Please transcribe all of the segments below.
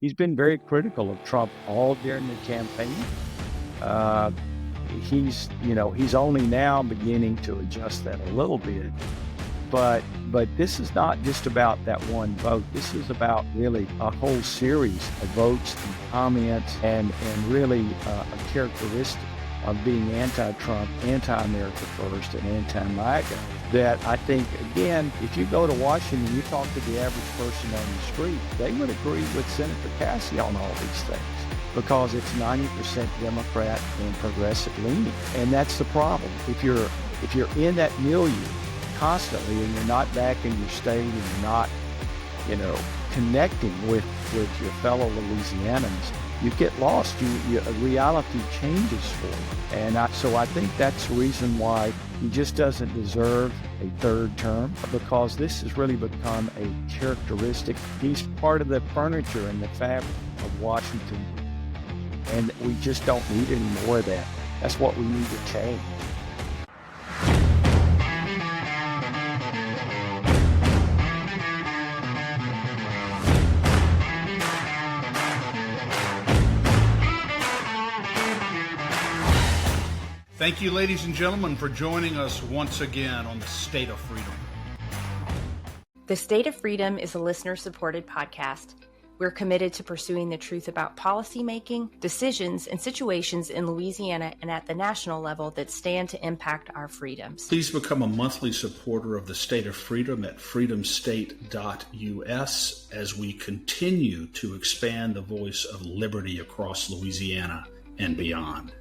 he's been very critical of Trump all during the campaign. Uh, he's only now beginning to adjust that a little bit. But this is not just about that one vote. This is about really a whole series of votes and comments and really a characteristic of being anti-Trump, anti-America First, and anti-MAGA that I think, again, if you go to Washington, you talk to the average person on the street, they would agree with Senator Cassidy on all these things because it's 90% Democrat and progressive leaning. And that's the problem. If you're in that milieu constantly and you're not back in your state and you're not, connecting with your fellow Louisianans, you get lost. Reality changes for you. And so I think that's the reason why he just doesn't deserve a third term, because this has really become a characteristic. He's part of the furniture and the fabric of Washington. And we just don't need any more of that. That's what we need to change. Thank you, ladies and gentlemen, for joining us once again on the State of Freedom. The State of Freedom is a listener-supported podcast. We're committed to pursuing the truth about policymaking, decisions, and situations in Louisiana and at the national level that stand to impact our freedoms. Please become a monthly supporter of the State of Freedom at freedomstate.us as we continue to expand the voice of liberty across Louisiana and beyond.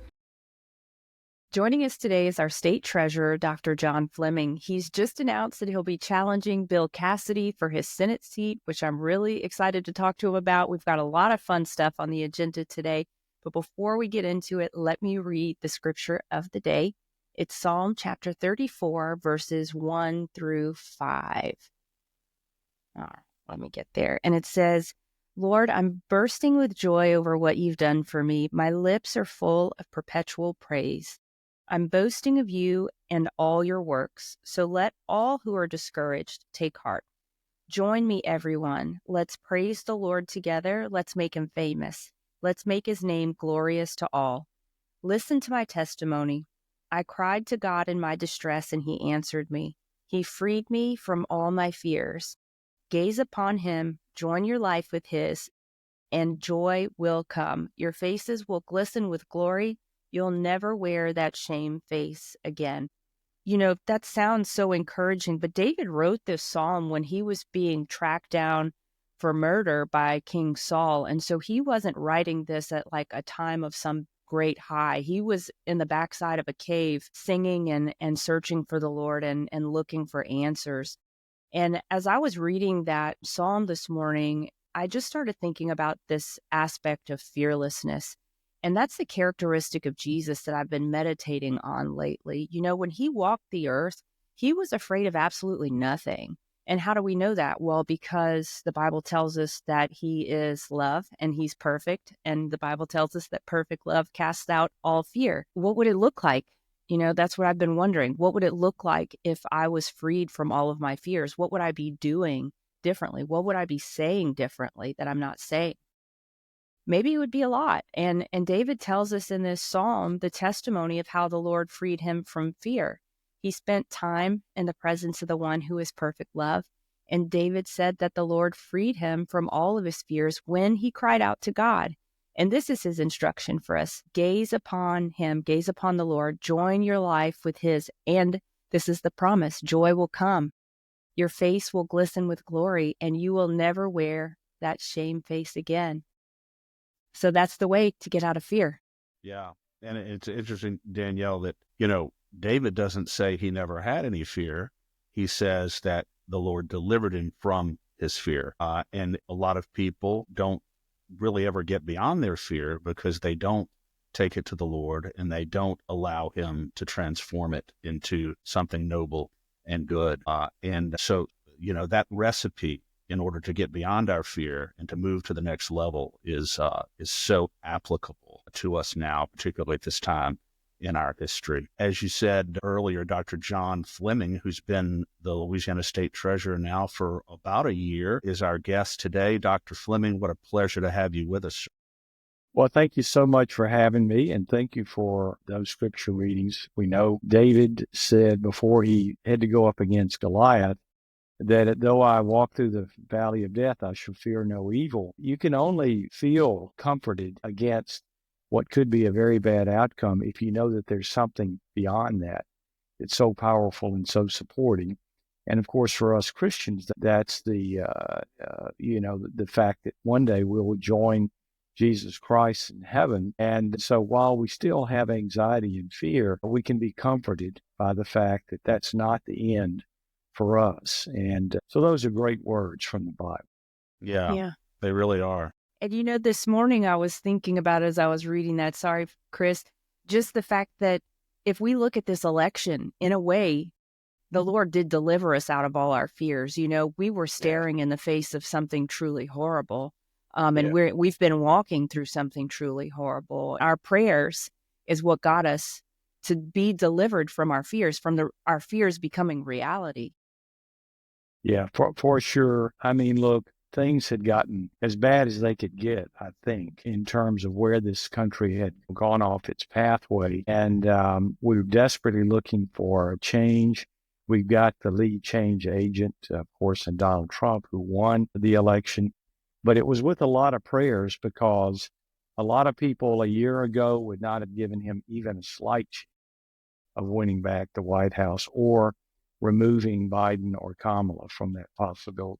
Joining us today is our state treasurer, Dr. John Fleming. He's just announced that he'll be challenging Bill Cassidy for his Senate seat, which I'm really excited to talk to him about. We've got a lot of fun stuff on the agenda today. But before we get into it, let me read the scripture of the day. It's Psalm chapter 34, verses 1 through 5. All right, let me get there. And it says, Lord, I'm bursting with joy over what you've done for me. My lips are full of perpetual praise. I'm boasting of you and all your works, so let all who are discouraged take heart. Join me, everyone. Let's praise the Lord together. Let's make him famous. Let's make his name glorious to all. Listen to my testimony. I cried to God in my distress, and he answered me. He freed me from all my fears. Gaze upon him, join your life with his, and joy will come. Your faces will glisten with glory. You'll never wear that shame face again. That sounds so encouraging, but David wrote this psalm when he was being tracked down for murder by King Saul. And so he wasn't writing this at like a time of some great high. He was in the backside of a cave singing and searching for the Lord and looking for answers. And as I was reading that psalm this morning, I just started thinking about this aspect of fearlessness. And that's the characteristic of Jesus that I've been meditating on lately. When he walked the earth, he was afraid of absolutely nothing. And how do we know that? Well, because the Bible tells us that he is love and he's perfect. And the Bible tells us that perfect love casts out all fear. What would it look like? That's what I've been wondering. What would it look like if I was freed from all of my fears? What would I be doing differently? What would I be saying differently that I'm not saying? Maybe it would be a lot. And David tells us in this psalm the testimony of how the Lord freed him from fear. He spent time in the presence of the one who is perfect love. And David said that the Lord freed him from all of his fears when he cried out to God. And this is his instruction for us. Gaze upon him, gaze upon the Lord, join your life with his. And this is the promise, joy will come. Your face will glisten with glory, and you will never wear that shame face again. So that's the way to get out of fear. Yeah. And it's interesting, Danielle, that, David doesn't say he never had any fear. He says that the Lord delivered him from his fear. And a lot of people don't really ever get beyond their fear because they don't take it to the Lord and they don't allow him to transform it into something noble and good. And so, that recipe in order to get beyond our fear and to move to the next level is so applicable to us now, particularly at this time in our history. As you said earlier, Dr. John Fleming, who's been the Louisiana State Treasurer now for about a year, is our guest today. Dr. Fleming, what a pleasure to have you with us. Well, thank you so much for having me, and thank you for those scripture readings. We know David said before he had to go up against Goliath that though I walk through the valley of death, I shall fear no evil. You can only feel comforted against what could be a very bad outcome if you know that there's something beyond that. It's so powerful and so supporting. And of course, for us Christians, that's the fact that one day we will join Jesus Christ in heaven. And so while we still have anxiety and fear, we can be comforted by the fact that that's not the end for us. And so those are great words from the Bible. Yeah, they really are. And this morning I was thinking about as I was reading that, sorry, Chris, just the fact that if we look at this election, in a way, the Lord did deliver us out of all our fears. We were staring in the face of something truly horrible. And we've been walking through something truly horrible. Our prayers is what got us to be delivered from our fears, our fears becoming reality. Yeah, for sure. I mean, look, things had gotten as bad as they could get, I think, in terms of where this country had gone off its pathway. And we were desperately looking for a change. We've got the lead change agent, of course, in Donald Trump, who won the election. But it was with a lot of prayers, because a lot of people a year ago would not have given him even a slight chance of winning back the White House or removing Biden or Kamala from that possibility.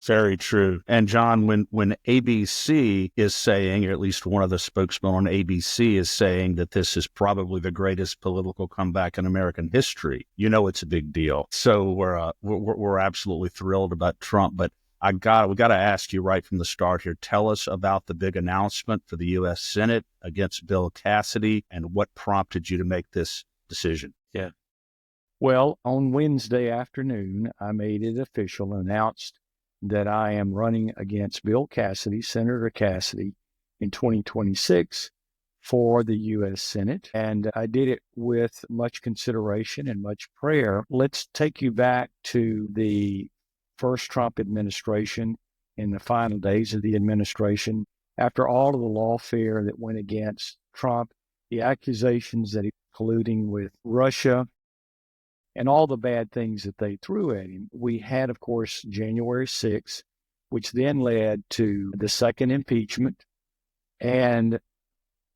Very true. And John, when ABC is saying, or at least one of the spokesmen on ABC is saying, that this is probably the greatest political comeback in American history, it's a big deal. So we're absolutely thrilled about Trump. But we got to ask you right from the start here. Tell us about the big announcement for the U.S. Senate against Bill Cassidy and what prompted you to make this decision. Yeah. Well, on Wednesday afternoon, I made it official and announced that I am running against Bill Cassidy, Senator Cassidy, in 2026 for the U.S. Senate. And I did it with much consideration and much prayer. Let's take you back to the first Trump administration, in the final days of the administration. After all of the lawfare that went against Trump, the accusations that he was colluding with Russia, and all the bad things that they threw at him, we had, of course, January 6th, which then led to the second impeachment. And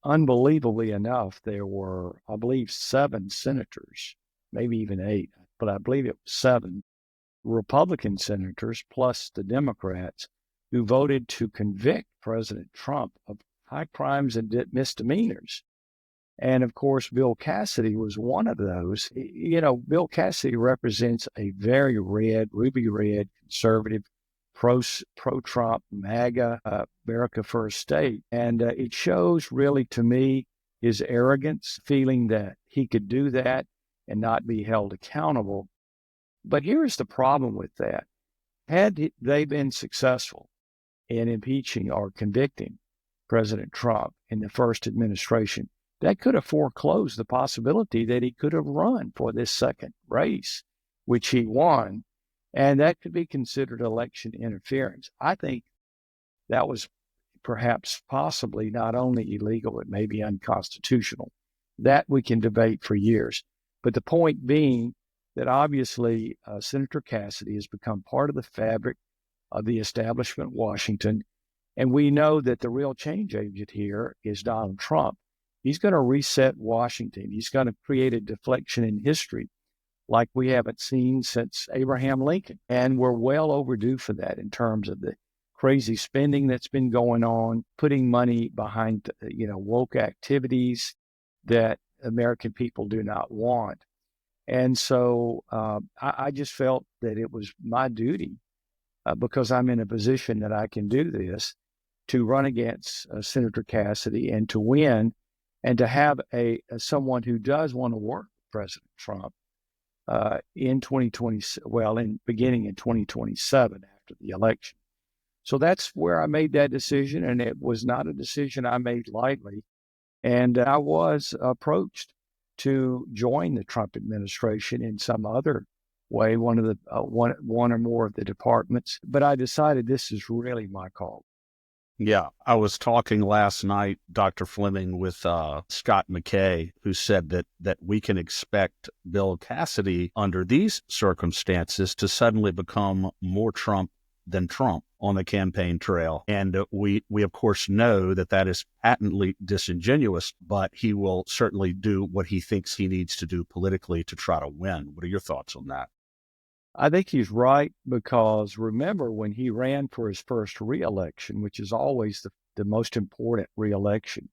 unbelievably enough, there were, I believe, 7 senators, maybe even 8, but I believe it was 7 Republican senators plus the Democrats who voted to convict President Trump of high crimes and misdemeanors. And of course, Bill Cassidy was one of those. Bill Cassidy represents a very red, ruby red, conservative, pro-Trump, MAGA, America First state. And it shows really to me his arrogance, feeling that he could do that and not be held accountable. But here's the problem with that. Had they been successful in impeaching or convicting President Trump in the first administration, that could have foreclosed the possibility that he could have run for this second race, which he won, and that could be considered election interference. I think that was perhaps possibly not only illegal, it may be unconstitutional. That we can debate for years. But the point being that obviously Senator Cassidy has become part of the fabric of the establishment in Washington, and we know that the real change agent here is Donald Trump. He's going to reset Washington. He's going to create a deflection in history like we haven't seen since Abraham Lincoln. And we're well overdue for that in terms of the crazy spending that's been going on, putting money behind, woke activities that American people do not want. And so I just felt that it was my duty, because I'm in a position that I can do this, to run against Senator Cassidy and to win, and to have someone who does want to work with President Trump in 2020, beginning in 2027 after the election. So that's where I made that decision, and it was not a decision I made lightly. And I was approached to join the Trump administration in some other way, one or more of the departments. But I decided this is really my call. Yeah, I was talking last night, Dr. Fleming, with Scott McKay, who said that we can expect Bill Cassidy under these circumstances to suddenly become more Trump than Trump on the campaign trail. And we of course know that is patently disingenuous, but he will certainly do what he thinks he needs to do politically to try to win. What are your thoughts on that? I think he's right, because remember when he ran for his first reelection, which is always the most important reelection,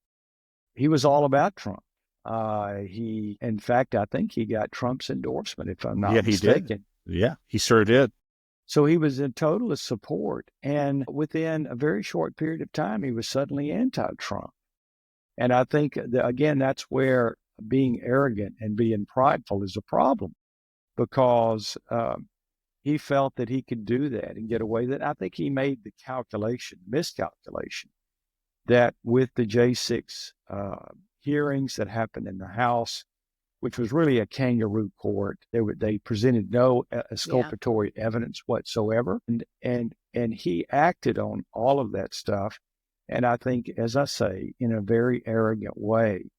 he was all about Trump. In fact, I think he got Trump's endorsement, if I'm not mistaken. He did. Yeah, he sure did. So he was in total support. And within a very short period of time, he was suddenly anti-Trump. And I think, again, that's where being arrogant and being prideful is a problem, because he felt that he could do that and get away with it. I think he made the miscalculation, that with the J6 hearings that happened in the House, which was really a kangaroo court, they presented no exculpatory evidence whatsoever, and he acted on all of that stuff. And I think, as I say, in a very arrogant way,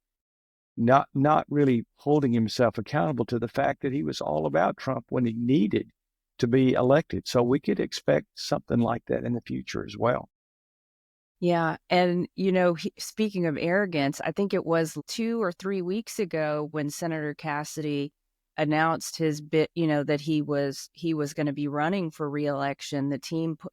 not really holding himself accountable to the fact that he was all about Trump when he needed to be elected. So we could expect something like that in the future as well. Yeah. And, speaking of arrogance, I think it was 2 or 3 weeks ago when Senator Cassidy announced that he was going to be running for reelection.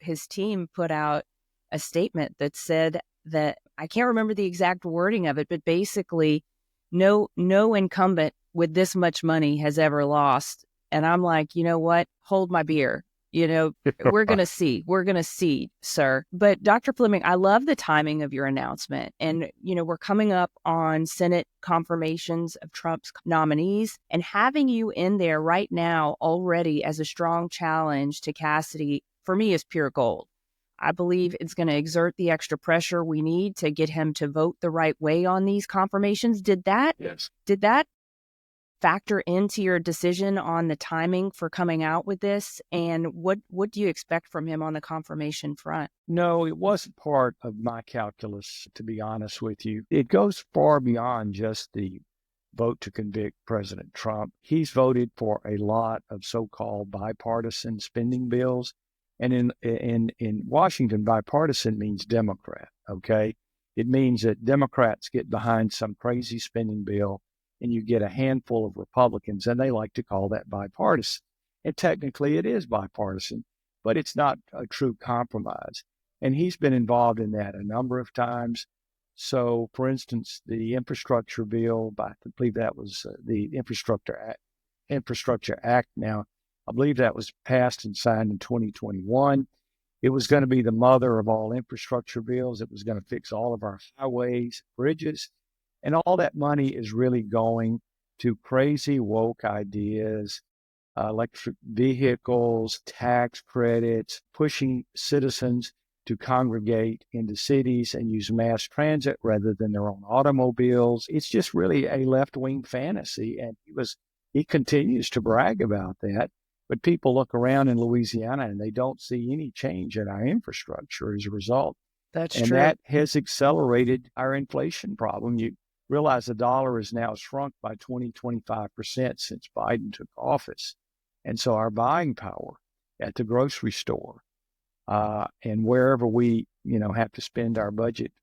His team put out a statement that said that, I can't remember the exact wording of it, but basically no incumbent with this much money has ever lost. And I'm like, you know what? Hold my beer. We're going to see. We're going to see, sir. But Dr. Fleming, I love the timing of your announcement. And, we're coming up on Senate confirmations of Trump's nominees, and having you in there right now already as a strong challenge to Cassidy, for me, is pure gold. I believe it's going to exert the extra pressure we need to get him to vote the right way on these confirmations. Did that factor into your decision on the timing for coming out with this? And what do you expect from him on the confirmation front? No, it wasn't part of my calculus, to be honest with you. It goes far beyond just the vote to convict President Trump. He's voted for a lot of so-called bipartisan spending bills. And in Washington, bipartisan means Democrat, okay? It means that Democrats get behind some crazy spending bill, and you get a handful of Republicans, and they like to call that bipartisan. And technically it is bipartisan, but it's not a true compromise. And he's been involved in that a number of times. So, for instance, the infrastructure bill, I believe that was the Infrastructure Act now, I believe that was passed and signed in 2021. It was going to be the mother of all infrastructure bills. It was going to fix all of our highways, bridges. And all that money is really going to crazy woke ideas, electric vehicles, tax credits, pushing citizens to congregate into cities and use mass transit rather than their own automobiles. It's just really a left-wing fantasy. And he continues to brag about that. But people look around in Louisiana and they don't see any change in our infrastructure as a result. That's true. And that has accelerated our inflation problem. You realize the dollar has now shrunk by 25% since Biden took office. And so our buying power at the grocery store and wherever we, have to spend our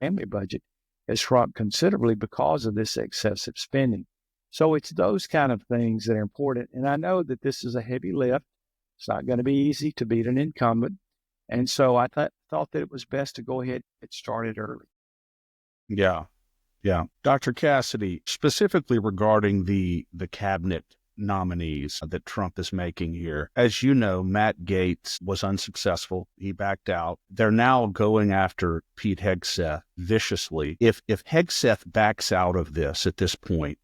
family budget, has shrunk considerably because of this excessive spending. So it's those kind of things that are important. And I know that this is a heavy lift. It's not going to be easy to beat an incumbent. And so I thought that it was best to go ahead and get started early. Yeah. Dr. Cassidy, specifically regarding the cabinet nominees that Trump is making here. As you know, Matt Gaetz was unsuccessful. He backed out. They're now going after Pete Hegseth viciously. If Hegseth backs out of this at this point,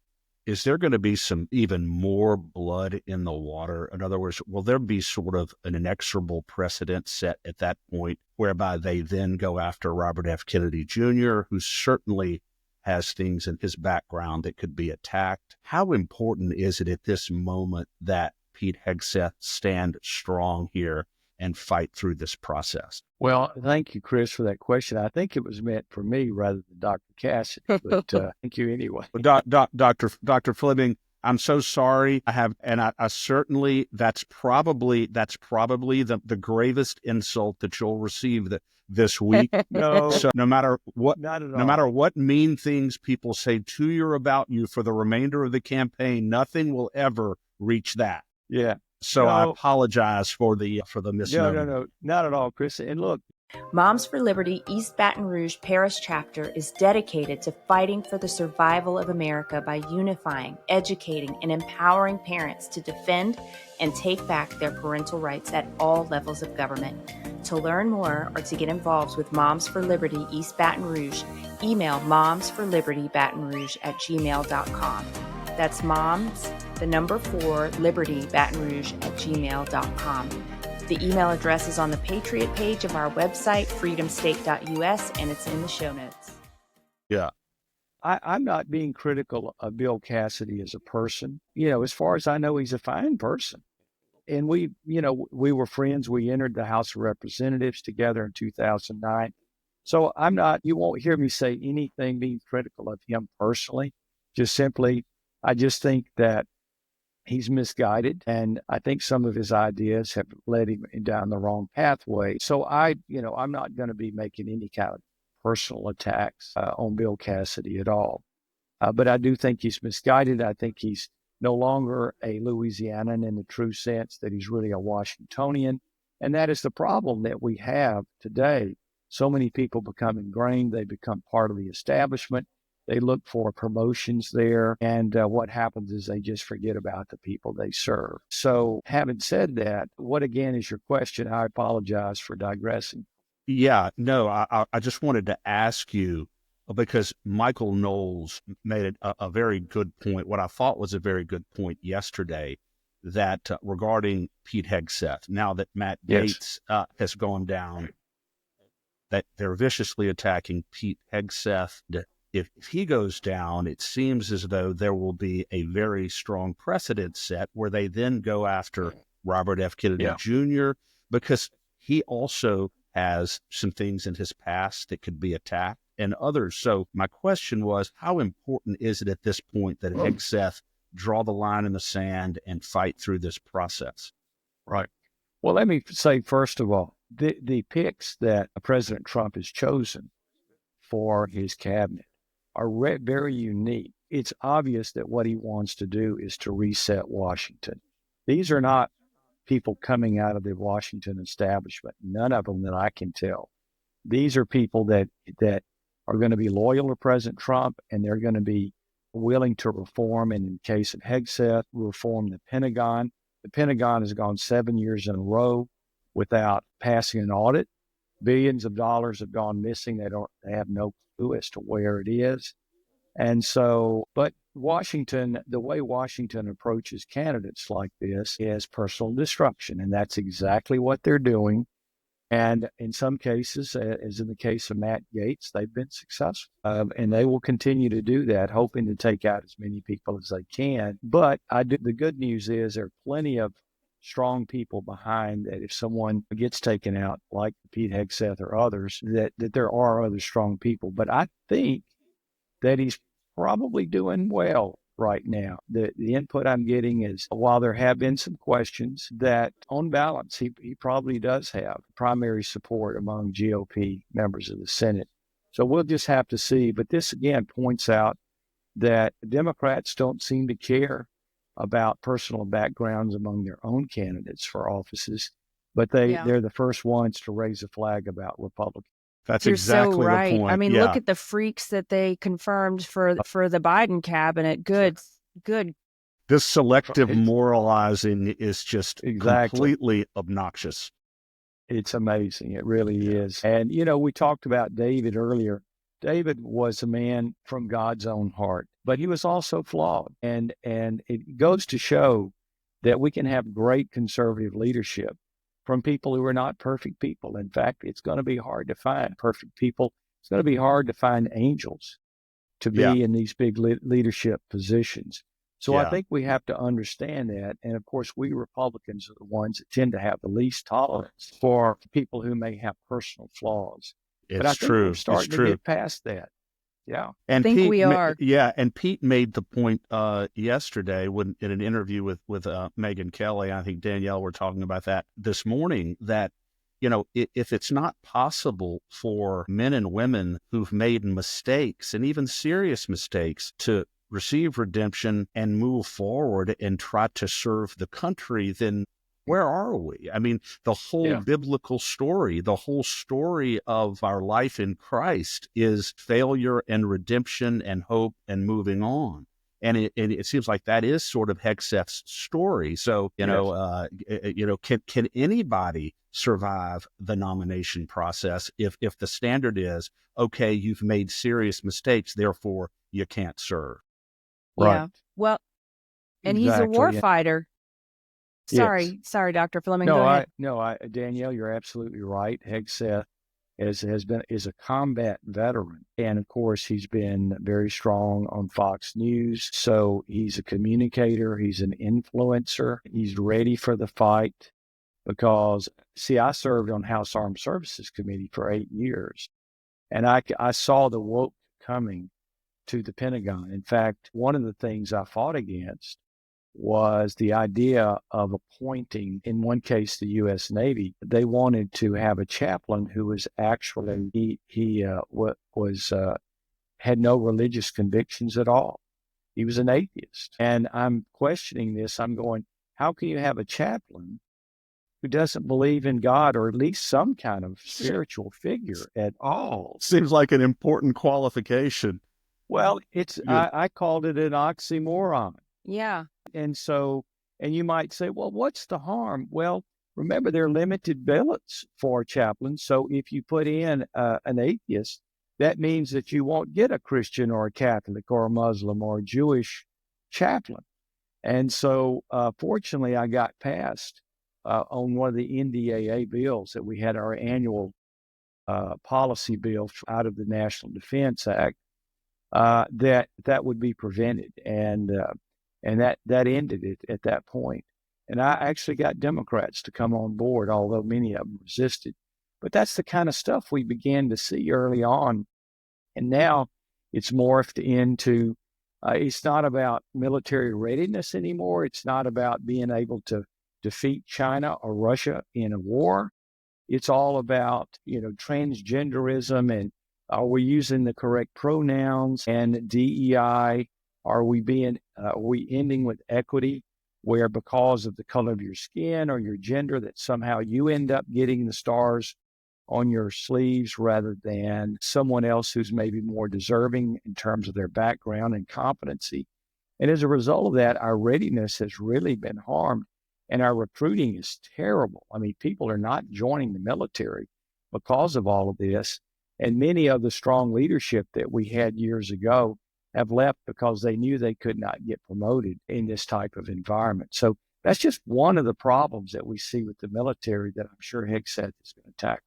is there going to be some even more blood in the water? In other words, will there be sort of an inexorable precedent set at that point whereby they then go after Robert F. Kennedy Jr., who certainly has things in his background that could be attacked. How important is it at this moment that Pete Hegseth stand strong here and fight through this process? Well, thank you, Chris, for that question. I think it was meant for me rather than Dr. Cassidy, but thank you anyway. Well, Dr. Fleming, I'm so sorry. I certainly, that's probably the gravest insult that you'll receive this week. No, So no matter what, not at all. no matter what mean things people say to you or about you for the remainder of the campaign, nothing will ever reach that. Yeah. So No. I apologize for the misnomer. No, not at all, Chris. And look, Moms for Liberty East Baton Rouge Parish Chapter is dedicated to fighting for the survival of America by unifying, educating, and empowering parents to defend and take back their parental rights at all levels of government. To learn more or to get involved with Moms for Liberty East Baton Rouge, email momsforlibertybatonrouge@gmail.com. That's moms, the number 4, Liberty Baton Rouge @gmail.com. The email address is on the Patriot page of our website, freedomstate.us, and it's in the show notes. Yeah. I'm not being critical of Bill Cassidy as a person. As far as I know, he's a fine person. And we were friends. We entered the House of Representatives together in 2009. So you won't hear me say anything being critical of him personally. I just think that he's misguided, and I think some of his ideas have led him down the wrong pathway. So I'm not going to be making any kind of personal attacks on Bill Cassidy at all. But I do think he's misguided. I think he's no longer a Louisianan in the true sense that he's really a Washingtonian. And that is the problem that we have today. So many people become ingrained. They become part of the establishment. They look for promotions there, and what happens is they just forget about the people they serve. So having said that, what again is your question? I apologize for digressing. Yeah, no, I just wanted to ask you, because Michael Knowles made a very good point, what I thought was a very good point yesterday, that regarding Pete Hegseth, now that Matt Gaetz has gone down, that they're viciously attacking Pete Hegseth. If he goes down, it seems as though there will be a very strong precedent set where they then go after Robert F. Kennedy Jr., because he also has some things in his past that could be attacked and others. So my question was, how important is it at this point that Hegseth draw the line in the sand and fight through this process? Right. Well, let me say, first of all, the picks that President Trump has chosen for his cabinet are very unique. It's obvious that what he wants to do is to reset Washington. These are not people coming out of the Washington establishment, none of them that I can tell. These are people that are going to be loyal to President Trump, and they're going to be willing to reform, and in the case of Hegseth, reform the Pentagon. The Pentagon has gone 7 years in a row without passing an audit. Billions of dollars have gone missing. They have no clue as to where it is. And so, but Washington, the way Washington approaches candidates like this is personal destruction. And that's exactly what they're doing. And in some cases, as in the case of Matt Gaetz, they've been successful. And they will continue to do that, hoping to take out as many people as they can. But the good news is there are plenty of strong people behind that. If someone gets taken out, like Pete Hegseth or others, that there are other strong people. But I think that he's probably doing well right now. The input I'm getting is, while there have been some questions, that on balance, he probably does have primary support among GOP members of the Senate. So we'll just have to see. But this again points out that Democrats don't seem to care about personal backgrounds among their own candidates for offices, but they're the first ones to raise a flag about Republicans. That's You're exactly so right. the point. I mean, look at the freaks that they confirmed for the Biden cabinet. Good. This selective moralizing is just completely obnoxious. It's amazing. It really is. And, we talked about David earlier. David was a man from God's own heart, but he was also flawed. And it goes to show that we can have great conservative leadership from people who are not perfect people. In fact, it's going to be hard to find perfect people. It's going to be hard to find angels. to Yeah, be in these big leadership positions. So I yeah, think we have to understand that. And of course, we Republicans are the ones that tend to have the least tolerance for people who may have personal flaws. But I it's think we're true. It's starting to true. get past that. Yeah. And Think we are. And Pete made the point yesterday when in an interview with Megyn Kelly. I think Danielle were talking about that this morning. That if it's not possible for men and women who've made mistakes and even serious mistakes to receive redemption and move forward and try to serve the country, then where are we? I mean, the whole Yeah. biblical story, the whole story of our life in Christ is failure and redemption and hope and moving on. And it seems like that is sort of Hegseth's story. So, can anybody survive the nomination process if the standard is, okay, you've made serious mistakes, therefore you can't serve? Right. Yeah. Well, and he's a war Exactly. fighter. Yes. Sorry, Dr. Fleming, go ahead. Danielle, you're absolutely right. Hegseth is a combat veteran, and of course, he's been very strong on Fox News. So he's a communicator. He's an influencer. He's ready for the fight because, see, I served on House Armed Services Committee for 8 years, and I saw the woke coming to the Pentagon. In fact, one of the things I fought against was the idea of appointing, in one case, the U.S. Navy. They wanted to have a chaplain who was actually had no religious convictions at all. He was an atheist, and I'm questioning this. I'm going, how can you have a chaplain who doesn't believe in God or at least some kind of spiritual figure at all? Seems like an important qualification. Well, Good. I called it an oxymoron. Yeah. And so, and you might say, well, what's the harm? Well, remember, there are limited billets for chaplains. So if you put in an atheist, that means that you won't get a Christian or a Catholic or a Muslim or a Jewish chaplain. And so, fortunately, I got passed on one of the NDAA bills that we had our annual policy bill out of the National Defense Act that would be prevented. And that ended it at that point. And I actually got Democrats to come on board, although many of them resisted. But that's the kind of stuff we began to see early on. And now it's morphed into, it's not about military readiness anymore. It's not about being able to defeat China or Russia in a war. It's all about, transgenderism and are we using the correct pronouns and DEI? Are we ending with equity where because of the color of your skin or your gender that somehow you end up getting the stars on your sleeves rather than someone else who's maybe more deserving in terms of their background and competency? And as a result of that, our readiness has really been harmed and our recruiting is terrible. I mean, people are not joining the military because of all of this. And many of the strong leadership that we had years ago have left because they knew they could not get promoted in this type of environment. So that's just one of the problems that we see with the military that I'm sure Hegseth is going to tackle.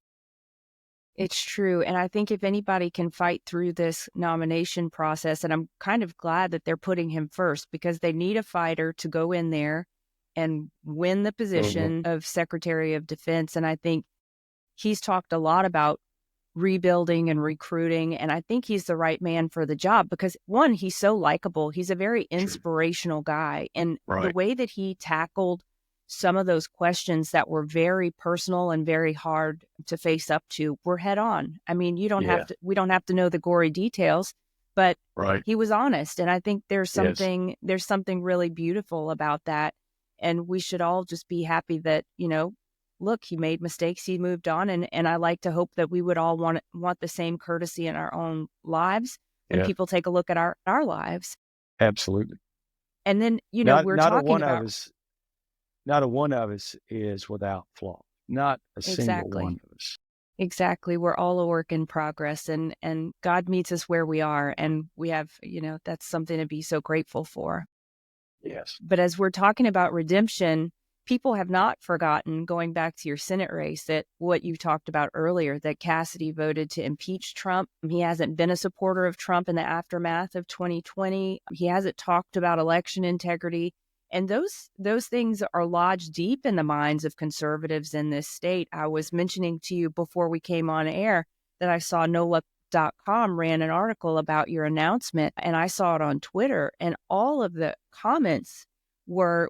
It's true. And I think if anybody can fight through this nomination process, and I'm kind of glad that they're putting him first because they need a fighter to go in there and win the position of Secretary of Defense. And I think he's talked a lot about rebuilding and recruiting. And I think he's the right man for the job because, one, he's so likable. He's a very inspirational guy. And the way that he tackled some of those questions that were very personal and very hard to face up to were head on. I mean, we don't have to know the gory details, but he was honest. And I think there's something really beautiful about that. And we should all just be happy that, look, he made mistakes, he moved on. And I like to hope that we would all want the same courtesy in our own lives when people take a look at our lives. Absolutely. And then, we're talking about... Not a one of us is without flaw. Not a single one of us. Exactly. We're all a work in progress and God meets us where we are. And we have, that's something to be so grateful for. Yes. But as we're talking about redemption, people have not forgotten, going back to your Senate race, that what you talked about earlier, that Cassidy voted to impeach Trump. He hasn't been a supporter of Trump in the aftermath of 2020. He hasn't talked about election integrity. And those things are lodged deep in the minds of conservatives in this state. I was mentioning to you before we came on air that I saw NOLA.com ran an article about your announcement, and I saw it on Twitter, and all of the comments were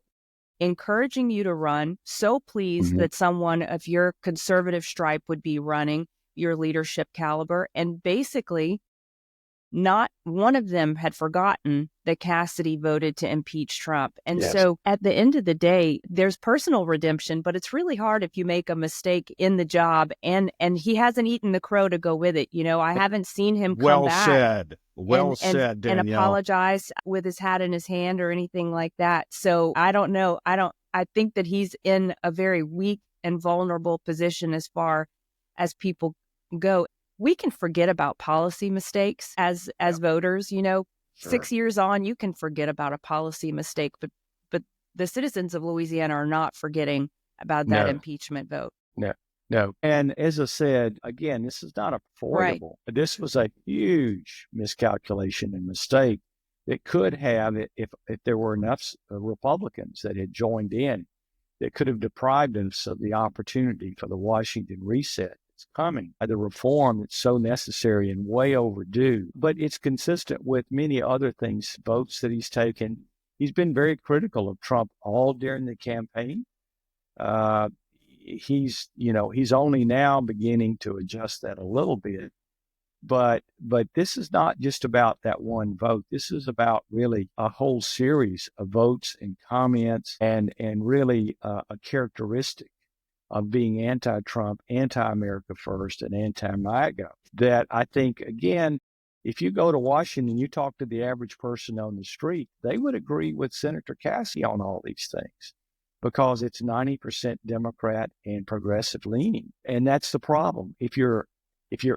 encouraging you to run, so pleased that someone of your conservative stripe would be running, your leadership caliber, and basically not one of them had forgotten that Cassidy voted to impeach Trump. And so at the end of the day, there's personal redemption, but it's really hard if you make a mistake in the job, and he hasn't eaten the crow to go with it. You know, I haven't seen him come back Well said, Danielle. and apologize with his hat in his hand or anything like that. So I don't know. I think that he's in a very weak and vulnerable position as far as people go. We can forget about policy mistakes as voters. You know, 6 years on, you can forget about a policy mistake, but the citizens of Louisiana are not forgetting about that impeachment vote. No. And as I said, again, this is not avoidable. Right. This was a huge miscalculation and mistake that could have, if there were enough Republicans that had joined in, that could have deprived us of the opportunity for the Washington reset. It's coming, the reform that's so necessary and way overdue. But it's consistent with many other things, votes that he's taken. He's been very critical of Trump all during the campaign. He's only now beginning to adjust that a little bit. But this is not just about that one vote. This is about really a whole series of votes and comments and really a characteristic of being anti-Trump, anti-America First, and anti-MAGA, that I think, again, if you go to Washington, you talk to the average person on the street, they would agree with Senator Cassidy on all these things because it's 90% Democrat and progressive leaning. And that's the problem. If you're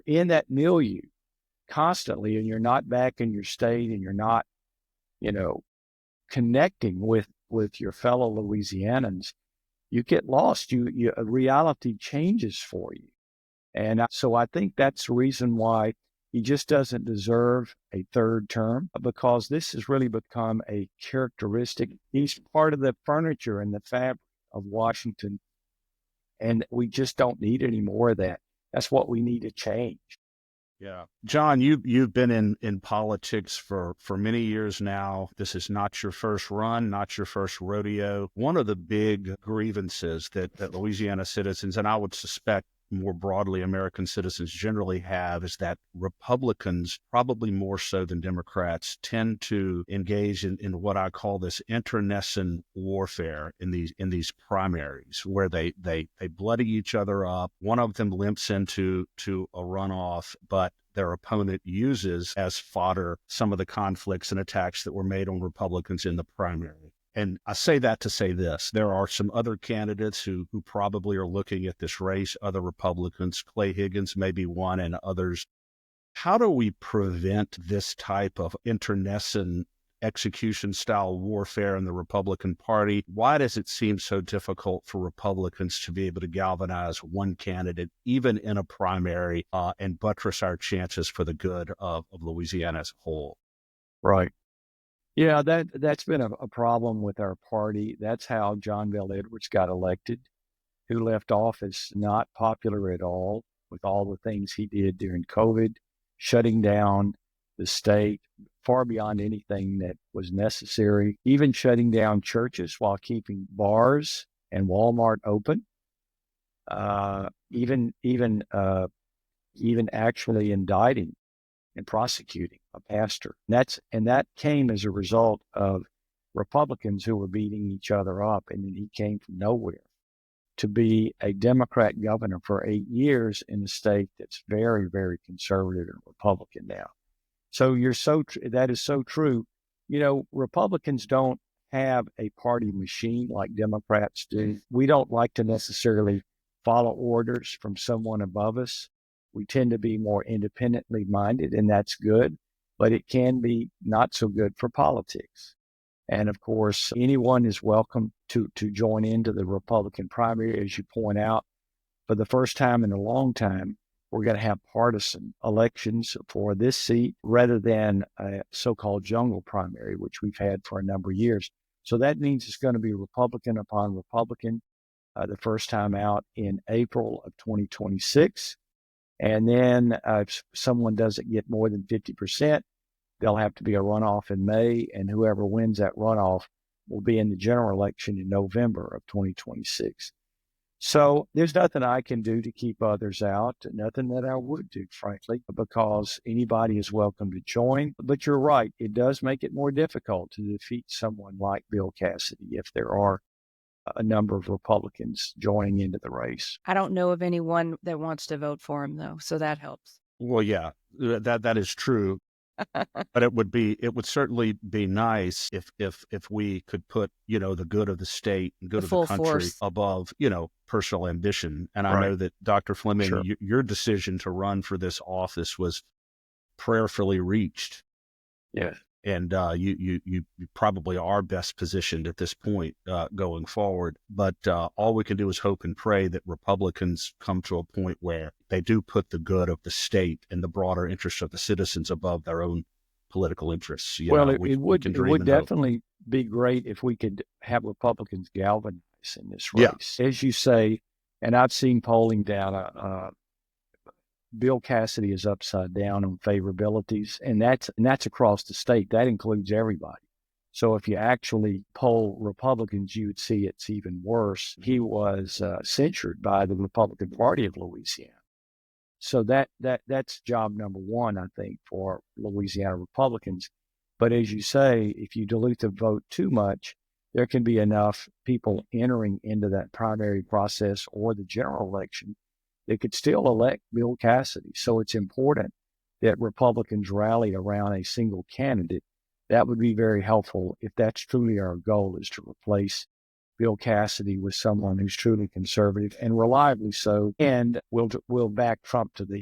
in that milieu constantly and you're not back in your state and you're not, connecting with your fellow Louisianans, you get lost. Reality changes for you. And so I think that's the reason why he just doesn't deserve a third term, because this has really become a characteristic. He's part of the furniture and the fabric of Washington, and we just don't need any more of that. That's what we need to change. Yeah. John, you've been in politics for many years now. This is not your first run, not your first rodeo. One of the big grievances that Louisiana citizens, and I would suspect more broadly American citizens generally have, is that Republicans, probably more so than Democrats, tend to engage in what I call this internecine warfare in these primaries, where they bloody each other up. One of them limps into a runoff, but their opponent uses as fodder some of the conflicts and attacks that were made on Republicans in the primary. And I say that to say this: there are some other candidates who probably are looking at this race, other Republicans. Clay Higgins may be one, and others. How do we prevent this type of internecine execution-style warfare in the Republican Party? Why does it seem so difficult for Republicans to be able to galvanize one candidate, even in a primary, and buttress our chances for the good of Louisiana as a whole? Right. Yeah, that's been a problem with our party. That's how John Bel Edwards got elected, who left office not popular at all with all the things he did during COVID, shutting down the state far beyond anything that was necessary, even shutting down churches while keeping bars and Walmart open, even actually indicting and prosecuting a pastor. And that came as a result of Republicans who were beating each other up. And then he came from nowhere to be a Democrat governor for 8 years in a state that's very, very conservative and Republican now. So that is so true. Republicans don't have a party machine like Democrats do. We don't like to necessarily follow orders from someone above us. We tend to be more independently minded, and that's good, but it can be not so good for politics. And of course, anyone is welcome to join into the Republican primary. As you point out, for the first time in a long time, we're going to have partisan elections for this seat rather than a so-called jungle primary, which we've had for a number of years. So that means it's going to be Republican upon Republican the first time out in April of 2026. And then if someone doesn't get more than 50%, there'll have to be a runoff in May, and whoever wins that runoff will be in the general election in November of 2026. So there's nothing I can do to keep others out, nothing that I would do, frankly, because anybody is welcome to join. But you're right, it does make it more difficult to defeat someone like Bill Cassidy if there are a number of Republicans joining into the race. I don't know of anyone that wants to vote for him, though, so that helps. Well, yeah, that is true. But it would certainly be nice if we could put, the good of the state and good of the country force above, personal ambition. And I Right. know that Dr. Fleming, Sure. your decision to run for this office was prayerfully reached. Yeah. And you probably are best positioned at this point going forward. But all we can do is hope and pray that Republicans come to a point where they do put the good of the state and the broader interests of the citizens above their own political interests. It we would can dream and hope. definitely be great if we could have Republicans galvanize in this Yeah. race. As you say, and I've seen polling data, Bill Cassidy is upside down on favorabilities, and that's across the state. That includes everybody. So if you actually poll Republicans, you would see it's even worse. He was censured by the Republican Party of Louisiana. So that's job number one, I think, for Louisiana Republicans. But as you say, if you dilute the vote too much, there can be enough people entering into that primary process or the general election that could still elect Bill Cassidy. So it's important that Republicans rally around a single candidate. That would be very helpful if that's truly our goal, is to replace Bill Cassidy with someone who's truly conservative and reliably so, and will back Trump to the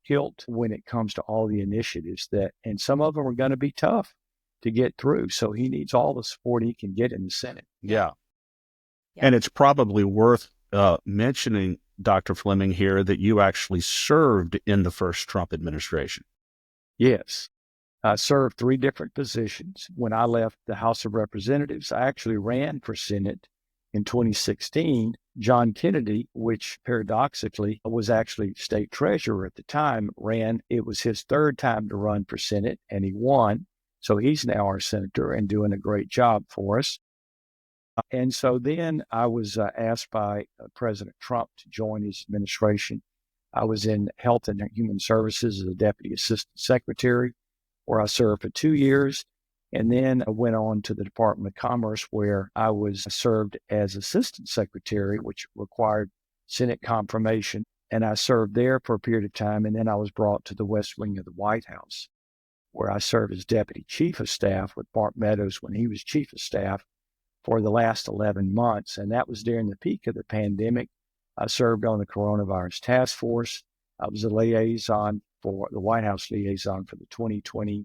hilt when it comes to all the initiatives and some of them are going to be tough to get through. So he needs all the support he can get in the Senate. Yeah. And it's probably worth mentioning, Dr. Fleming, here that you actually served in the first Trump administration. Yes. I served 3 different positions. When I left the House of Representatives, I actually ran for Senate in 2016. John Kennedy, which paradoxically was actually state treasurer at the time, ran. It was his 3rd time to run for Senate, and he won. So he's now our senator and doing a great job for us. And so then I was asked by President Trump to join his administration. I was in Health and Human Services as a Deputy Assistant Secretary, where I served for 2 years. And then I went on to the Department of Commerce, where I was served as Assistant Secretary, which required Senate confirmation. And I served there for a period of time. And then I was brought to the West Wing of the White House, where I served as Deputy Chief of Staff with Mark Meadows when he was Chief of Staff for the last 11 months. And that was during the peak of the pandemic. I served on the Coronavirus Task Force. I was a liaison for the White House liaison for the 2020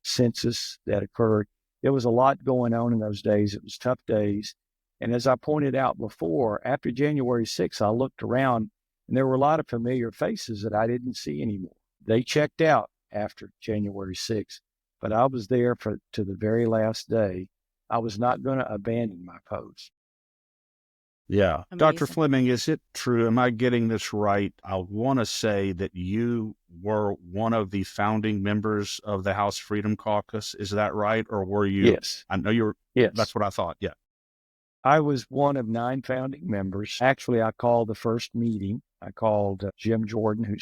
census that occurred. There was a lot going on in those days. It was tough days. And as I pointed out before, after January 6th, I looked around and there were a lot of familiar faces that I didn't see anymore. They checked out after January 6th, but I was there to the very last day. I was not going to abandon my post. Yeah. Amazing. Dr. Fleming, is it true? Am I getting this right? I want to say that you were one of the founding members of the House Freedom Caucus. Is that right? Or were you? Yes. I know you were. Yes. That's what I thought. Yeah. I was one of 9 founding members. Actually, I called the first meeting. I called Jim Jordan,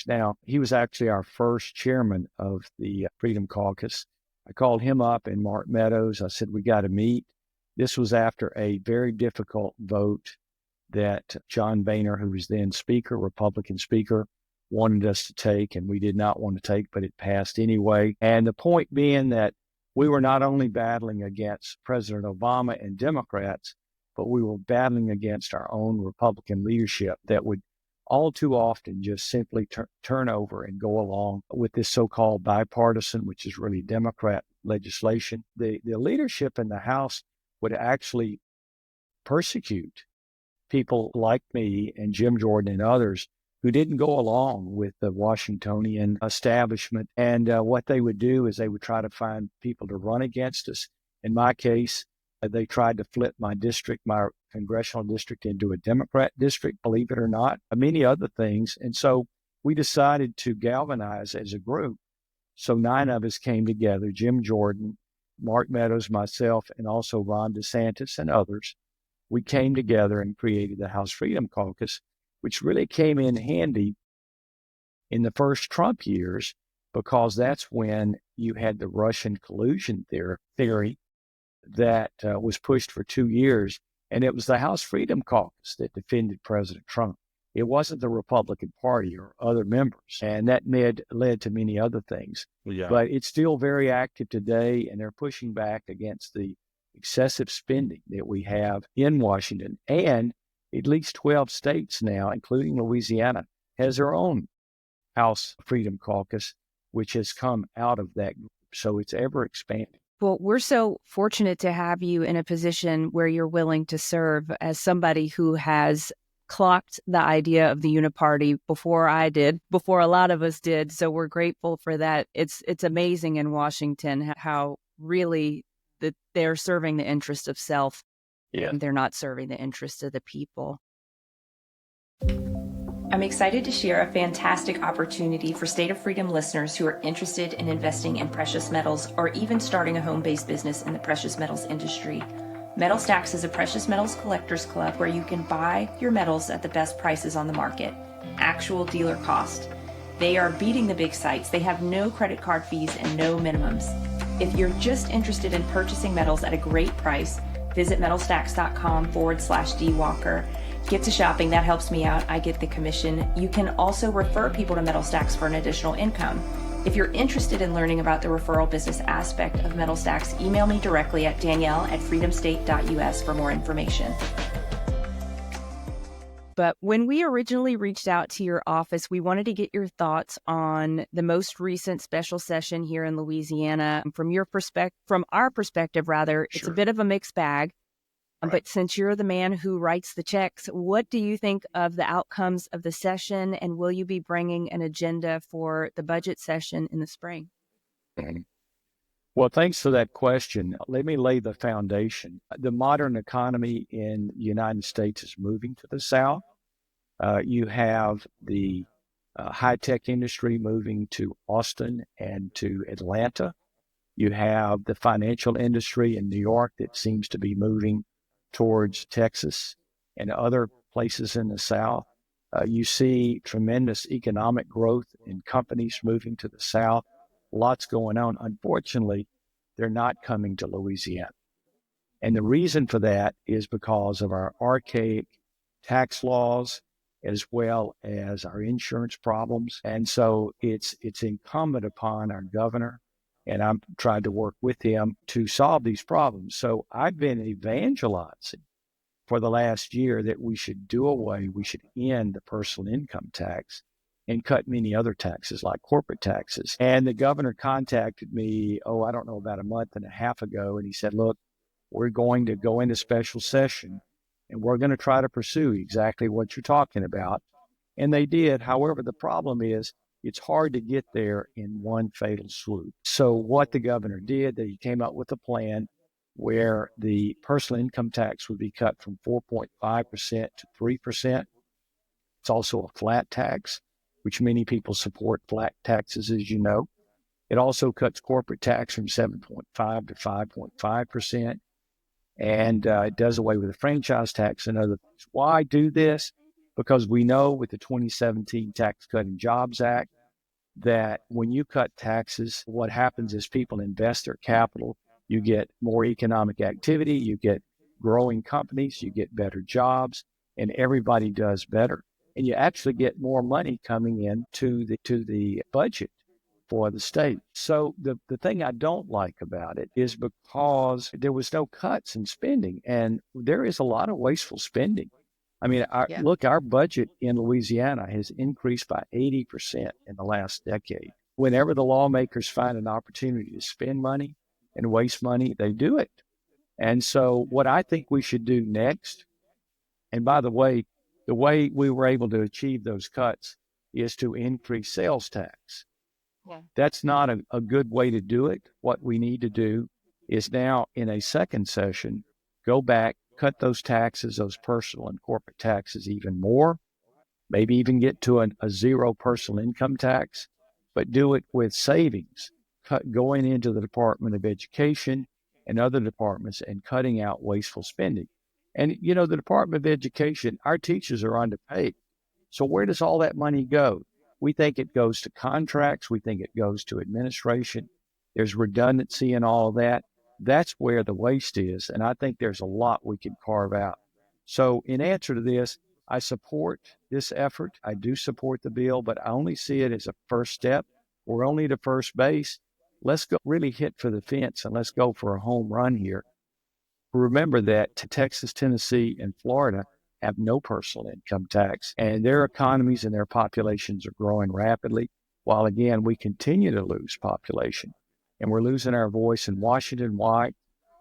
he was actually our first chairman of the Freedom Caucus. I called him up and Mark Meadows. I said, we got to meet. This was after a very difficult vote that John Boehner, who was then Speaker, Republican Speaker, wanted us to take, and we did not want to take, but it passed anyway. And the point being that we were not only battling against President Obama and Democrats, but we were battling against our own Republican leadership that would all too often just simply turn over and go along with this so-called bipartisan, which is really Democrat legislation, the leadership in the House would actually persecute people like me and Jim Jordan and others who didn't go along with the Washingtonian establishment. And what they would do is they would try to find people to run against us. In my case, they tried to flip my district, my congressional district, into a Democrat district, believe it or not, many other things. And so we decided to galvanize as a group. So 9 of us came together, Jim Jordan, Mark Meadows, myself, and also Ron DeSantis and others. We came together and created the House Freedom Caucus, which really came in handy in the first Trump years, because that's when you had the Russian collusion theory that was pushed for 2 years. And it was the House Freedom Caucus that defended President Trump. It wasn't the Republican Party or other members. And that led to many other things. Yeah. But it's still very active today, and they're pushing back against the excessive spending that we have in Washington. And at least 12 states now, including Louisiana, has their own House Freedom Caucus, which has come out of that group. So it's ever expanding. Well, we're so fortunate to have you in a position where you're willing to serve as somebody who has clocked the idea of the uniparty before I did, before a lot of us did. So we're grateful for that. It's amazing in Washington how really that they're serving the interest of self. Yeah. And they're not serving the interest of the people. I'm excited to share a fantastic opportunity for State of Freedom listeners who are interested in investing in precious metals or even starting a home-based business in the precious metals industry. Metal Stacks is a precious metals collectors club where you can buy your metals at the best prices on the market, actual dealer cost. They are beating the big sites. They have no credit card fees and no minimums. If you're just interested in purchasing metals at a great price, visit metalstacks.com/dwalker. Get to shopping. That helps me out. I get the commission. You can also refer people to Metal Stacks for an additional income. If you're interested in learning about the referral business aspect of Metal Stacks, email me directly at danielle@freedomstate.us for more information. But when we originally reached out to your office, we wanted to get your thoughts on the most recent special session here in Louisiana. From our perspective, rather, it's a bit of a mixed bag. Right. But since you're the man who writes the checks, what do you think of the outcomes of the session, and will you be bringing an agenda for the budget session in the spring? Well, thanks for that question. Let me lay the foundation. The modern economy in the United States is moving to the South. You have the high-tech industry moving to Austin and to Atlanta. You have the financial industry in New York that seems to be moving towards Texas and other places in the South. You see tremendous economic growth in companies moving to the South. Lots going on. Unfortunately, they're not coming to Louisiana. And the reason for that is because of our archaic tax laws as well as our insurance problems. And so it's incumbent upon our governor, and I'm trying to work with him to solve these problems. So I've been evangelizing for the last year that we should end the personal income tax and cut many other taxes like corporate taxes. And the governor contacted me, I don't know, about a month and a half ago. And he said, look, we're going to go into special session and we're going to try to pursue exactly what you're talking about. And they did. However, the problem is it's hard to get there in one fatal swoop. So what the governor did, that he came up with a plan where the personal income tax would be cut from 4.5% to 3%. It's also a flat tax, which many people support flat taxes, as you know. It also cuts corporate tax from 7.5 to 5.5%. And it does away with the franchise tax and other things. Why do this? Because we know with the 2017 Tax Cut and Jobs Act that when you cut taxes, what happens is people invest their capital. You get more economic activity, you get growing companies, you get better jobs, and everybody does better. And you actually get more money coming in to the budget for the state. So the thing I don't like about it is because there was no cuts in spending, and there is a lot of wasteful spending. I mean, look, our budget in Louisiana has increased by 80% in the last decade. Whenever the lawmakers find an opportunity to spend money, and waste money, they do it. And so what I think we should do next, and by the way we were able to achieve those cuts is to increase sales tax. Yeah. That's not a good way to do it. What we need to do is now in a second session, go back, cut those taxes, those personal and corporate taxes even more, maybe even get to a zero personal income tax, but do it with savings, going into the Department of Education and other departments and cutting out wasteful spending. And, the Department of Education, our teachers are underpaid. So where does all that money go? We think it goes to contracts. We think it goes to administration. There's redundancy in all of that. That's where the waste is. And I think there's a lot we can carve out. So in answer to this, I support this effort. I do support the bill, but I only see it as a first step. We're only at first base. Let's go really hit for the fence and let's go for a home run here. Remember that Texas, Tennessee, and Florida have no personal income tax, and their economies and their populations are growing rapidly, while again, we continue to lose population. And we're losing our voice in Washington. Why?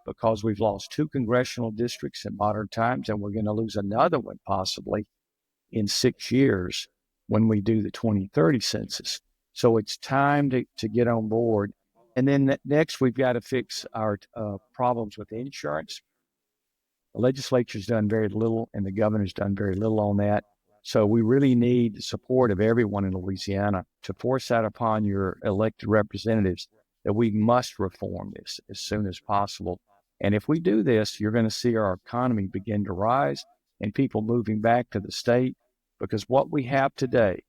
Because we've lost 2 congressional districts in modern times, and we're going to lose another one possibly in 6 years when we do the 2030 census. So it's time to get on board. And then next, we've got to fix our problems with insurance. The legislature's done very little, and the governor's done very little on that. So we really need the support of everyone in Louisiana to force that upon your elected representatives that we must reform this as soon as possible. And if we do this, you're going to see our economy begin to rise and people moving back to the state, because what we have today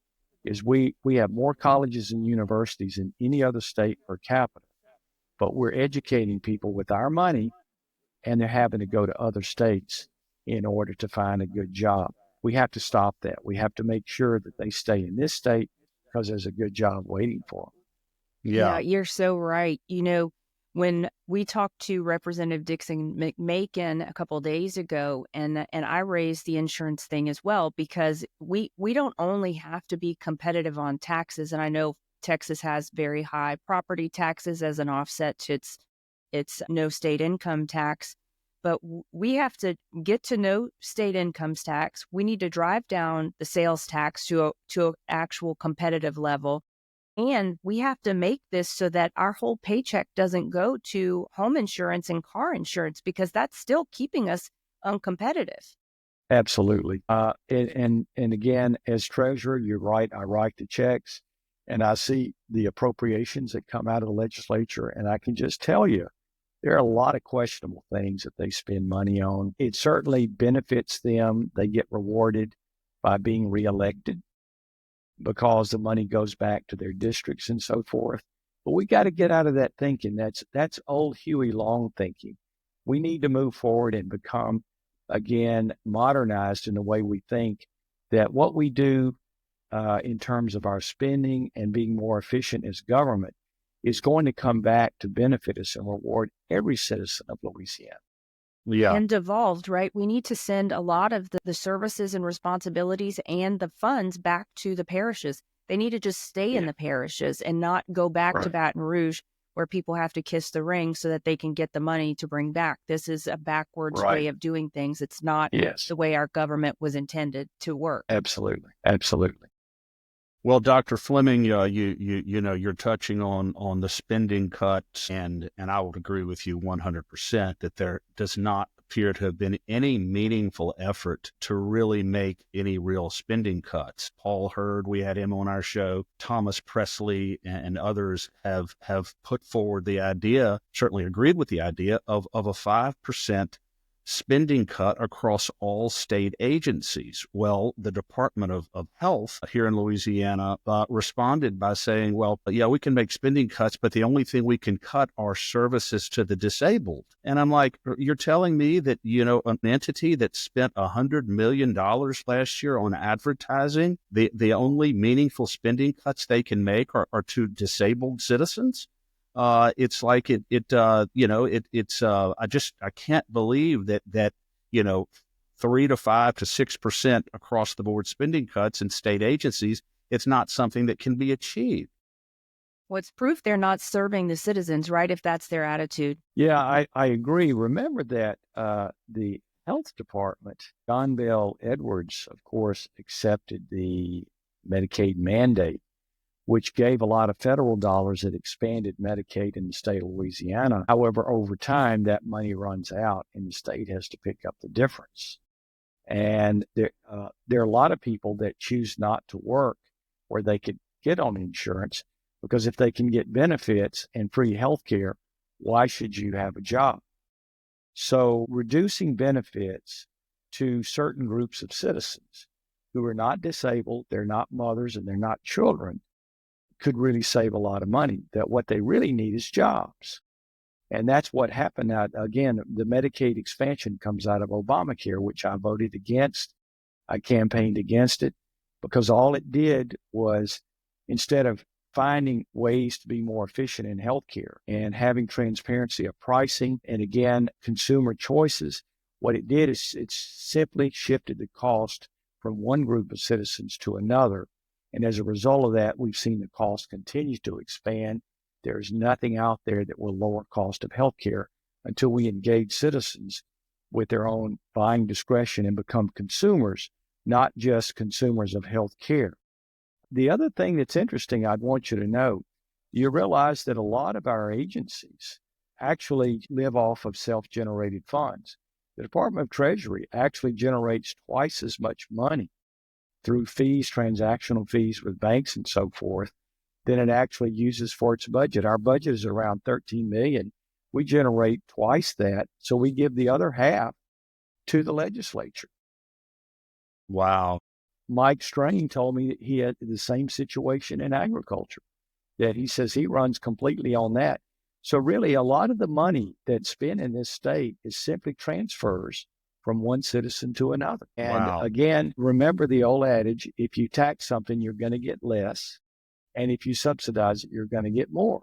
is we have more colleges and universities than any other state per capita, but we're educating people with our money and they're having to go to other states in order to find a good job. We have to stop that. We have to make sure that they stay in this state because there's a good job waiting for them. Yeah, you're so right. When we talked to Representative Dixon McMakin a couple of days ago, and I raised the insurance thing as well, because we don't only have to be competitive on taxes. And I know Texas has very high property taxes as an offset to its no state income tax, but we have to get to no state income tax. We need to drive down the sales tax to an actual competitive level. And we have to make this so that our whole paycheck doesn't go to home insurance and car insurance, because that's still keeping us uncompetitive. Absolutely. And again, as treasurer, you're right. I write the checks and I see the appropriations that come out of the legislature. And I can just tell you, there are a lot of questionable things that they spend money on. It certainly benefits them. They get rewarded by being reelected because the money goes back to their districts and so forth. But we got to get out of that thinking. That's old Huey Long thinking. We need to move forward and become, again, modernized in the way we think, that what we do in terms of our spending and being more efficient as government is going to come back to benefit us and reward every citizen of Louisiana. Yeah. And devolved, right? We need to send a lot of the services and responsibilities and the funds back to the parishes. They need to just stay in the parishes and not go back to Baton Rouge, where people have to kiss the ring so that they can get the money to bring back. This is a backwards way of doing things. It's not the way our government was intended to work. Absolutely. Absolutely. Well, Dr. Fleming, you're touching on the spending cuts, and I would agree with you 100% that there does not appear to have been any meaningful effort to really make any real spending cuts. Paul Hurd, we had him on our show. Thomas Presley and others have put forward the idea, certainly agreed with the idea of a 5% spending cut across all state agencies. Well, the Department of Health here in Louisiana responded by saying, well, yeah, we can make spending cuts, but the only thing we can cut are services to the disabled. And I'm like, you're telling me that, an entity that spent $100 million last year on advertising, the only meaningful spending cuts they can make are to disabled citizens? It's like I can't believe that 3 to 5 to 6% across the board spending cuts in state agencies, it's not something that can be achieved. What's proof they're not serving the citizens, right? If that's their attitude. Yeah, I agree. Remember that the health department, John Bell Edwards, of course, accepted the Medicaid mandate, which gave a lot of federal dollars that expanded Medicaid in the state of Louisiana. However, over time, that money runs out and the state has to pick up the difference. And there are a lot of people that choose not to work where they could get on insurance, because if they can get benefits and free health care, why should you have a job? So reducing benefits to certain groups of citizens who are not disabled, they're not mothers, and they're not children, could really save a lot of money. That what they really need is jobs. And that's what happened. Now, again, the Medicaid expansion comes out of Obamacare, which I voted against. I campaigned against it because all it did was, instead of finding ways to be more efficient in healthcare and having transparency of pricing and, again, consumer choices, what it did is it simply shifted the cost from one group of citizens to another. And as a result of that, we've seen the cost continue to expand. There's nothing out there that will lower cost of healthcare until we engage citizens with their own buying discretion and become consumers, not just consumers of healthcare. The other thing that's interesting, I'd want you to know, you realize that a lot of our agencies actually live off of self-generated funds. The Department of Treasury actually generates twice as much money through fees, transactional fees with banks and so forth, than it actually uses for its budget. Our budget is around $13 million. We generate twice that, so we give the other half to the legislature. Wow. Mike Strain told me that he had the same situation in agriculture, that he says he runs completely on that. So really, a lot of the money that's spent in this state is simply transfers from one citizen to another. And again, remember the old adage, if you tax something, you're going to get less. And if you subsidize it, you're going to get more.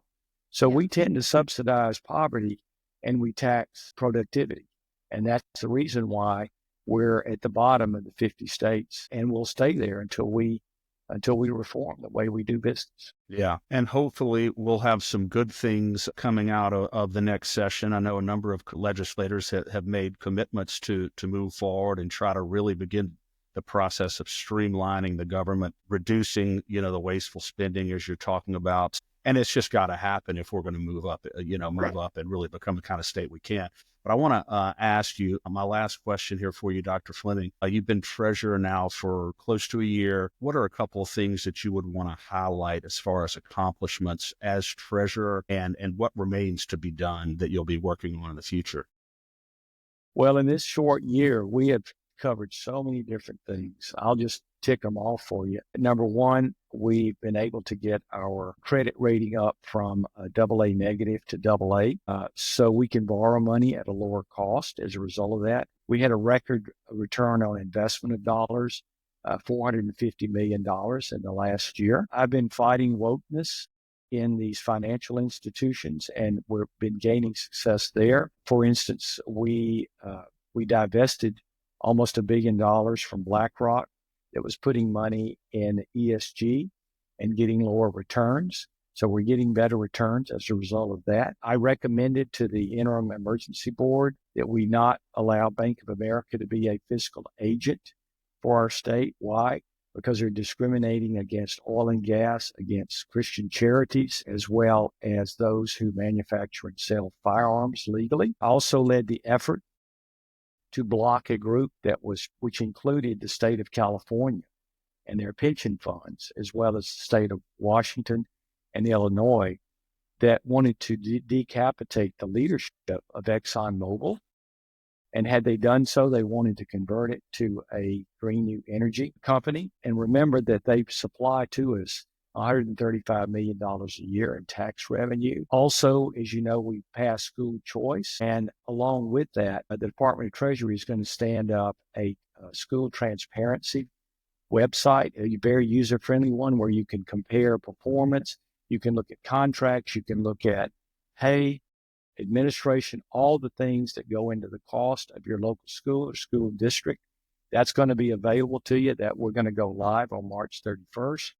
So we tend to subsidize poverty and we tax productivity. And that's the reason why we're at the bottom of the 50 states, and we'll stay there until we reform the way we do business. Yeah. And hopefully we'll have some good things coming out of the next session. I know a number of legislators have made commitments to move forward and try to really begin the process of streamlining the government, reducing, the wasteful spending as you're talking about. And it's just got to happen if we're going to move up and really become the kind of state we can. But I want to ask you my last question here for you, Dr. Fleming. You've been treasurer now for close to a year. What are a couple of things that you would want to highlight as far as accomplishments as treasurer, and what remains to be done that you'll be working on in the future? Well, in this short year, we have covered so many different things. I'll just tick them off for you. Number one, we've been able to get our credit rating up from AA negative to AA, so we can borrow money at a lower cost as a result of that. We had a record return on investment of dollars, $450 million in the last year. I've been fighting wokeness in these financial institutions, and we've been gaining success there. For instance, we divested almost $1 billion from BlackRock that was putting money in ESG and getting lower returns. So we're getting better returns as a result of that. I recommended to the Interim Emergency Board that we not allow Bank of America to be a fiscal agent for our state. Why? Because they're discriminating against oil and gas, against Christian charities, as well as those who manufacture and sell firearms legally. I also led the effort to block a group which included the state of California and their pension funds, as well as the state of Washington and Illinois, that wanted to decapitate the leadership of ExxonMobil. And had they done so, they wanted to convert it to a green new energy company. And remember that they supply to us $135 million a year in tax revenue. Also, as you know, we passed school choice. And along with that, the Department of Treasury is going to stand up a school transparency website, a very user-friendly one where you can compare performance. You can look at contracts. You can look at pay, administration, all the things that go into the cost of your local school or school district. That's going to be available to you. That we're going to go live on March 31st.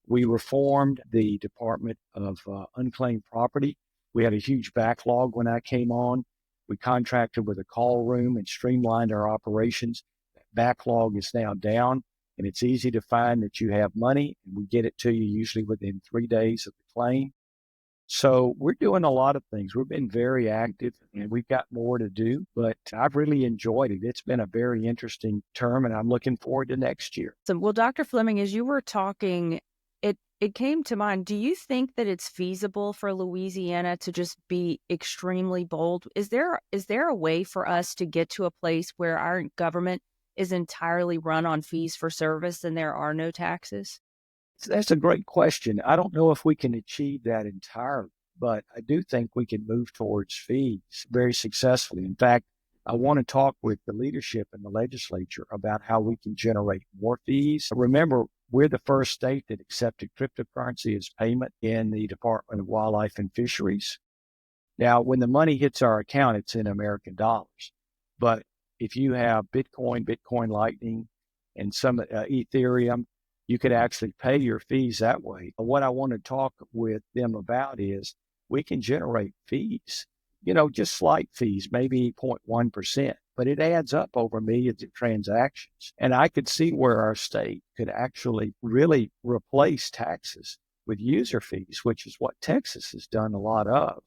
We reformed the Department of Unclaimed Property. We had a huge backlog when I came on. We contracted with a call room and streamlined our operations. That backlog is now down, and it's easy to find that you have money, and we get it to you usually within 3 days of the claim. So we're doing a lot of things. We've been very active, and we've got more to do, but I've really enjoyed it. It's been a very interesting term, and I'm looking forward to next year. So, well, Dr. Fleming, as you were talking, it came to mind. Do you think that it's feasible for Louisiana to just be extremely bold? Is there a way for us to get to a place where our government is entirely run on fees for service and there are no taxes? That's a great question. I don't know if we can achieve that entirely, but I do think we can move towards fees very successfully. In fact, I want to talk with the leadership in the legislature about how we can generate more fees. Remember, we're the first state that accepted cryptocurrency as payment in the Department of Wildlife and Fisheries. Now, when the money hits our account, it's in American dollars. But if you have Bitcoin Lightning, and some Ethereum, you could actually pay your fees that way. What I want to talk with them about is we can generate fees, just slight fees, maybe 0.1%, but it adds up over millions of transactions. And I could see where our state could actually really replace taxes with user fees, which is what Texas has done a lot of.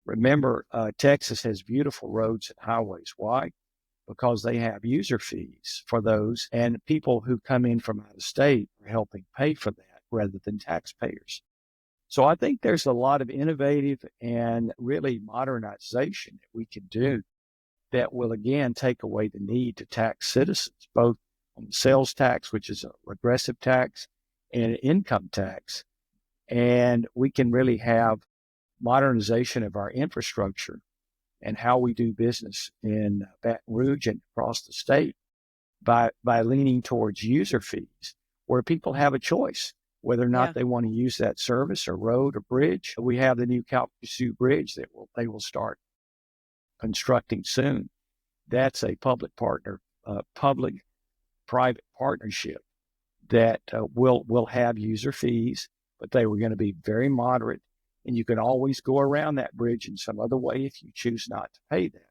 Remember, Texas has beautiful roads and highways. Why? Because they have user fees for those, and people who come in from out of state are helping pay for that rather than taxpayers. So I think there's a lot of innovative and really modernization that we can do that will, again, take away the need to tax citizens, both on the sales tax, which is a regressive tax, and income tax. And we can really have modernization of our infrastructure and how we do business in Baton Rouge and across the state by leaning towards user fees, where people have a choice whether or not they want to use that service or road or bridge. We have the new Calcasieu Bridge that they will start constructing soon. That's a public-private partnership that will have user fees, but they were going to be very moderate. And you can always go around that bridge in some other way if you choose not to pay that.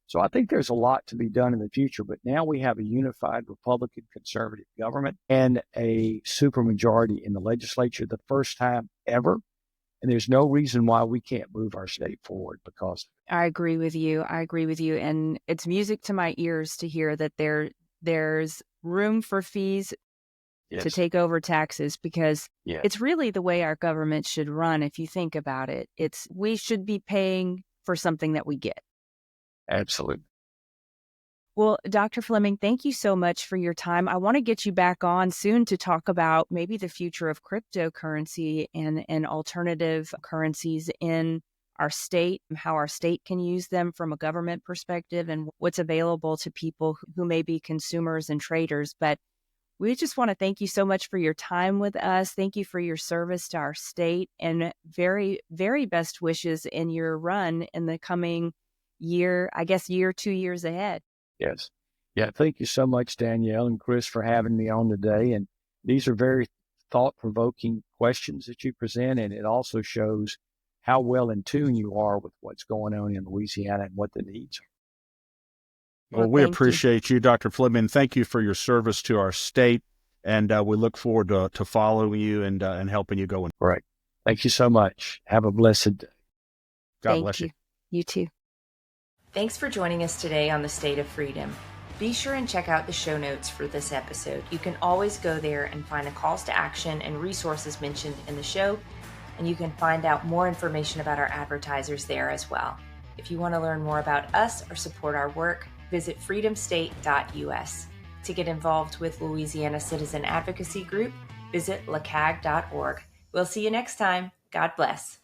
So I think there's a lot to be done in the future, but now we have a unified Republican conservative government and a supermajority in the legislature, the first time ever. And there's no reason why we can't move our state forward because I agree with you. And it's music to my ears to hear that there's room for fees to take over taxes, because it's really the way our government should run. If you think about it, we should be paying for something that we get. Absolutely. Well, Dr. Fleming, thank you so much for your time. I want to get you back on soon to talk about maybe the future of cryptocurrency and alternative currencies in our state, how our state can use them from a government perspective, and what's available to people who may be consumers and traders. But we just want to thank you so much for your time with us. Thank you for your service to our state, and very, very best wishes in your run in the coming year, 2 years ahead. Yes. Yeah. Thank you so much, Danielle and Chris, for having me on today. And these are very thought-provoking questions that you present, and it also shows how well in tune you are with what's going on in Louisiana and what the needs are. Well, we appreciate you, Dr. Fleming. Thank you for your service to our state, and we look forward to following you and helping you go. Right. Thank you so much. Have a blessed day. God bless you. You too. Thanks for joining us today on the State of Freedom. Be sure and check out the show notes for this episode. You can always go there and find the calls to action and resources mentioned in the show, and you can find out more information about our advertisers there as well. If you want to learn more about us or support our work, visit freedomstate.us. To get involved with Louisiana Citizen Advocacy Group, visit lacag.org. We'll see you next time. God bless.